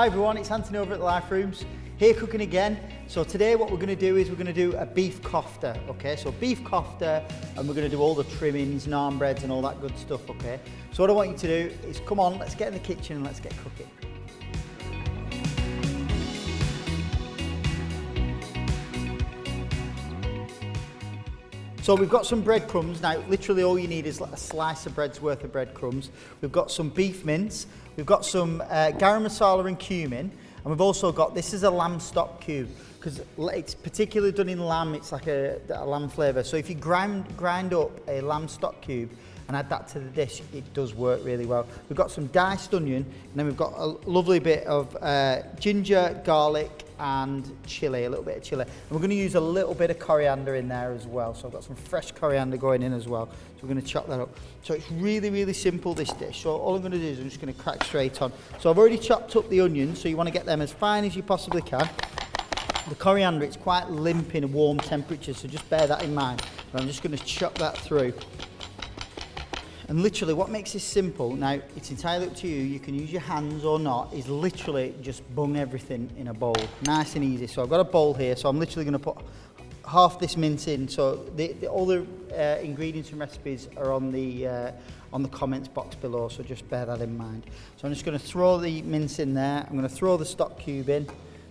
Hi everyone, it's Anthony over at the Life Rooms, here cooking again. So today what we're going to do is we're going to do a beef kofta, okay? So beef kofta, and we're going to do all the trimmings, naan breads and all that good stuff, okay? So what I want you to do is come on, let's get in the kitchen and let's get cooking. So we've got some breadcrumbs. Now literally all you need is like a slice of bread's worth of breadcrumbs. We've got some beef mince, we've got some garam masala and cumin, and we've also got, this is a lamb stock cube, because it's particularly done in lamb, it's like a lamb flavour. So if you grind up a lamb stock cube and add that to the dish, it does work really well. We've got some diced onion, and then we've got a lovely bit of ginger, garlic, and chilli, a little bit of chilli. And we're going to use a little bit of coriander in there as well. So I've got some fresh coriander going in as well. So we're going to chop that up. So it's really, really simple, this dish. So all I'm going to do is I'm just going to crack straight on. So I've already chopped up the onions, so you want to get them as fine as you possibly can. The coriander, it's quite limp in a warm temperature, so just bear that in mind. And I'm just going to chop that through. And literally what makes this simple, now it's entirely up to you, you can use your hands or not, is literally just bung everything in a bowl. Nice and easy. So I've got a bowl here, so I'm literally going to put half this mince in. So all the ingredients and recipes are on the comments box below, so just bear that in mind. So I'm just going to throw the mince in there, I'm going to throw the stock cube in,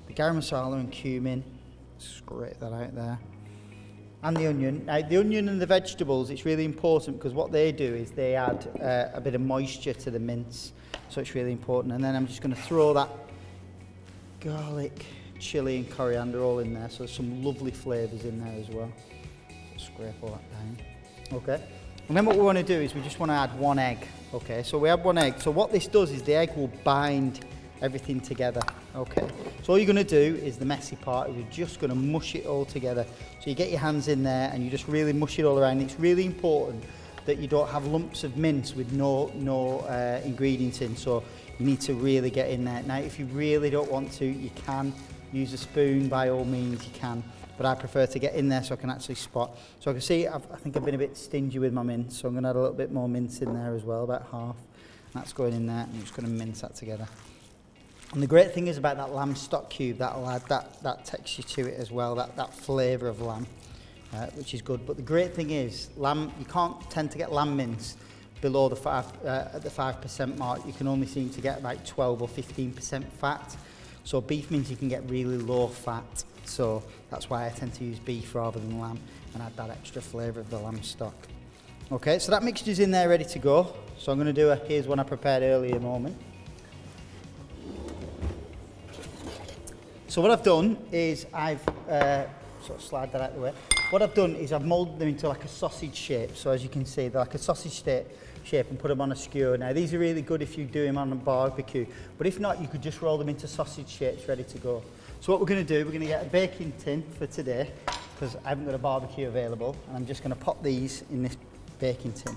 the garam masala and cumin, scrape that out there. And the onion. Now the onion and the vegetables, it's really important because what they do is they add a bit of moisture to the mince, so it's really important. And then I'm just going to throw that garlic, chilli and coriander all in there, so there's some lovely flavours in there as well. Scrape all that down. Okay. And then what we want to do is we just want to add one egg. Okay, so we add one egg. So what this does is the egg will bind everything together. Okay, so all you're going to do is the messy part, you're just going to mush it all together. So you get your hands in there and you just really mush it all around. It's really important that you don't have lumps of mince with no ingredients in, so you need to really get in there. Now if you really don't want to, you can use a spoon, by all means you can, but I prefer to get in there so I can actually spot. So I can see I think I've been a bit stingy with my mince, so I'm going to add a little bit more mince in there as well, about half. That's going in there, and I'm just going to mince that together. And the great thing is about that lamb stock cube, that'll add that texture to it as well, that flavour of lamb, which is good. But the great thing is, lamb, you can't tend to get lamb mince below the 5% mark. You can only seem to get about 12 or 15% fat. So beef mince you can get really low fat. So that's why I tend to use beef rather than lamb and add that extra flavour of the lamb stock. Okay, so that mixture's in there ready to go. So I'm going to do here's one I prepared earlier moment. So what I've done is I've sort of slide that out of the way. What I've done is I've moulded them into like a sausage shape. So as you can see, they're like a sausage shape and put them on a skewer. Now these are really good if you do them on a barbecue, but if not, you could just roll them into sausage shapes ready to go. So what we're going to do, we're going to get a baking tin for today because I haven't got a barbecue available, and I'm just going to pop these in this baking tin.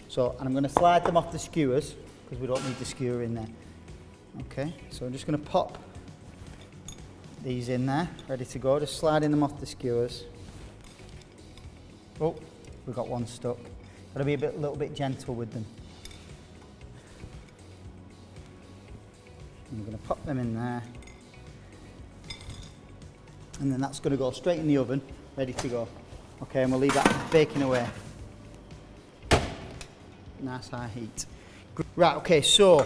So, and I'm going to slide them off the skewers because we don't need the skewer in there. Okay, so I'm just going to pop these in there, ready to go, just sliding them off the skewers. Oh, we've got one stuck. Got to be a little bit gentle with them. And we're going to pop them in there. And then that's going to go straight in the oven, ready to go. Okay, and we'll leave that baking away. Nice high heat. Right, okay, so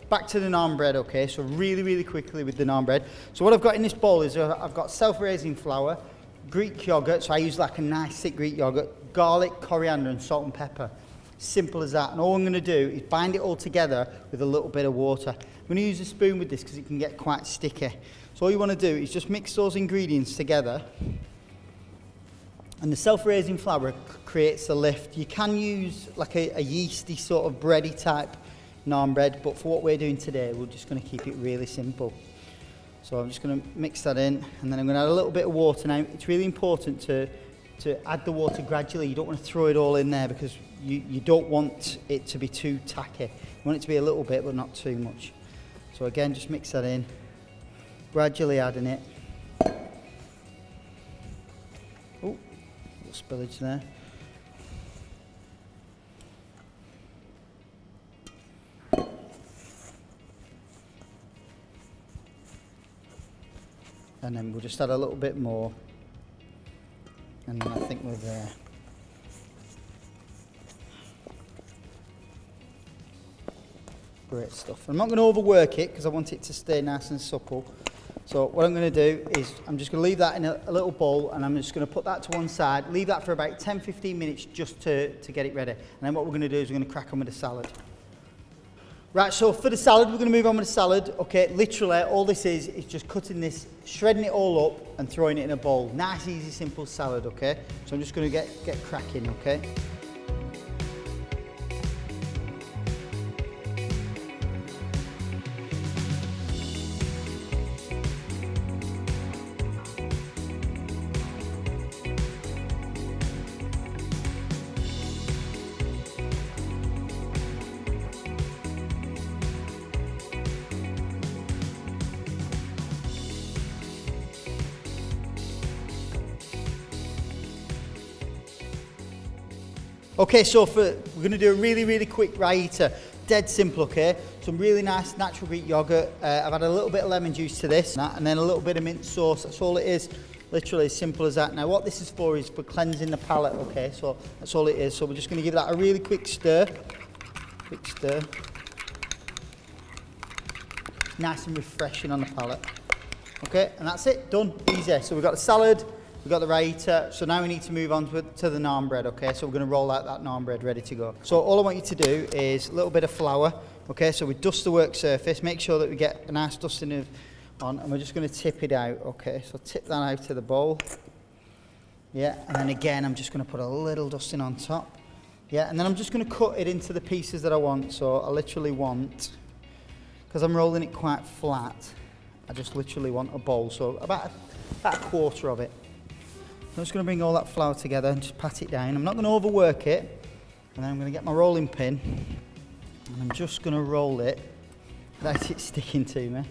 back to the naan bread, okay, so really quickly with the naan bread. So what I've got in this bowl is I've got self-raising flour, Greek yogurt, so I use like a nice thick Greek yogurt, garlic, coriander and salt and pepper. Simple as that. And all I'm going to do is bind it all together with a little bit of water. I'm going to use a spoon with this because it can get quite sticky. So all you want to do is just mix those ingredients together. And the self-raising flour creates a lift. You can use like a yeasty sort of bready type naan bread, but for what we're doing today, we're just going to keep it really simple. So I'm just going to mix that in, and then I'm going to add a little bit of water. Now, it's really important to add the water gradually. You don't want to throw it all in there because you don't want it to be too tacky. You want it to be a little bit, but not too much. So again, just mix that in, gradually adding it. Oh, a little spillage there. And then we'll just add a little bit more. And then I think we're there. Great stuff. I'm not going to overwork it because I want it to stay nice and supple. So what I'm going to do is I'm just going to leave that in a little bowl, and I'm just going to put that to one side, leave that for about 10-15 minutes just to get it ready. And then what we're going to do is we're going to crack on with the salad. Right, so for the salad, we're going to move on with the salad. Okay, literally all this is just cutting this, shredding it all up and throwing it in a bowl. Nice, easy, simple salad, okay? So I'm just going to get cracking, okay? Okay, so we're going to do a really quick raita, dead simple, okay? Some really nice natural Greek yogurt. I've added a little bit of lemon juice to this, and then a little bit of mint sauce. That's all it is, literally as simple as that. Now what this is for cleansing the palate, okay? So that's all it is. So we're just going to give that a really quick stir. Nice and refreshing on the palate. Okay, and that's it, done, easy. So we've got the salad. We've got the raita, so now we need to move on to the naan bread, okay? So we're going to roll out that naan bread ready to go. So all I want you to do is a little bit of flour, okay? So we dust the work surface, make sure that we get a nice dusting on, and we're just going to tip it out, okay? So tip that out to the bowl. Yeah, and then again, I'm just going to put a little dusting on top. Yeah, and then I'm just going to cut it into the pieces that I want. So I literally want, because I'm rolling it quite flat, I just literally want a bowl, so about a quarter of it. I'm just going to bring all that flour together and just pat it down. I'm not going to overwork it. And then I'm going to get my rolling pin. And I'm just going to roll it without it sticking to me.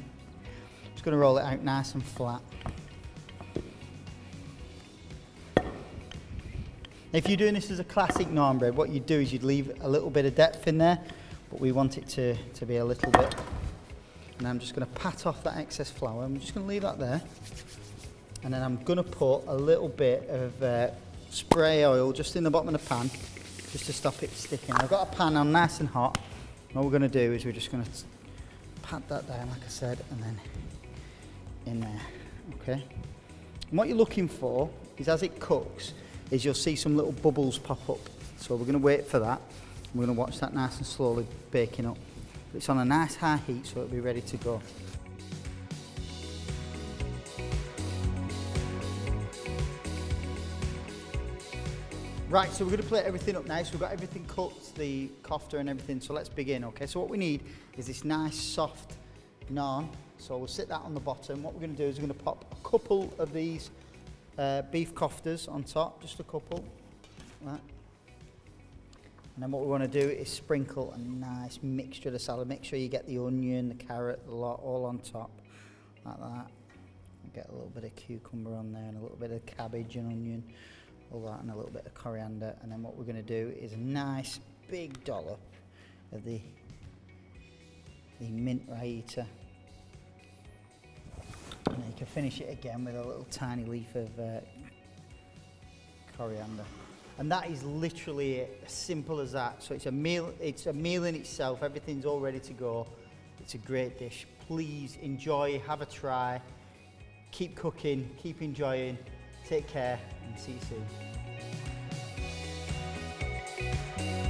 Just going to roll it out nice and flat. If you're doing this as a classic naan bread, what you'd do is you'd leave a little bit of depth in there. But we want it to be a little bit. And I'm just going to pat off that excess flour. I'm just going to leave that there. And then I'm going to put a little bit of spray oil just in the bottom of the pan, just to stop it sticking. I've got a pan on nice and hot. And what we're going to do is we're just going to pat that down, like I said, and then in there, okay? And what you're looking for is as it cooks, is you'll see some little bubbles pop up. So we're going to wait for that. We're going to watch that nice and slowly baking up. It's on a nice high heat, so it'll be ready to go. Right, so we're going to plate everything up now. So we've got everything cooked, the kofta and everything. So let's begin, okay? So what we need is this nice soft naan. So we'll sit that on the bottom. What we're going to do is we're going to pop a couple of these beef koftas on top, just a couple, like that. And then what we want to do is sprinkle a nice mixture of the salad. Make sure you get the onion, the carrot, the lot all on top, like that. Get a little bit of cucumber on there and a little bit of cabbage and onion. All that, and a little bit of coriander. And then what we're going to do is a nice big dollop of the mint raita. And then you can finish it again with a little tiny leaf of coriander. And that is literally it, as simple as that. So it's a meal in itself. Everything's all ready to go. It's a great dish. Please enjoy, have a try, keep cooking, keep enjoying. Take care and see you soon.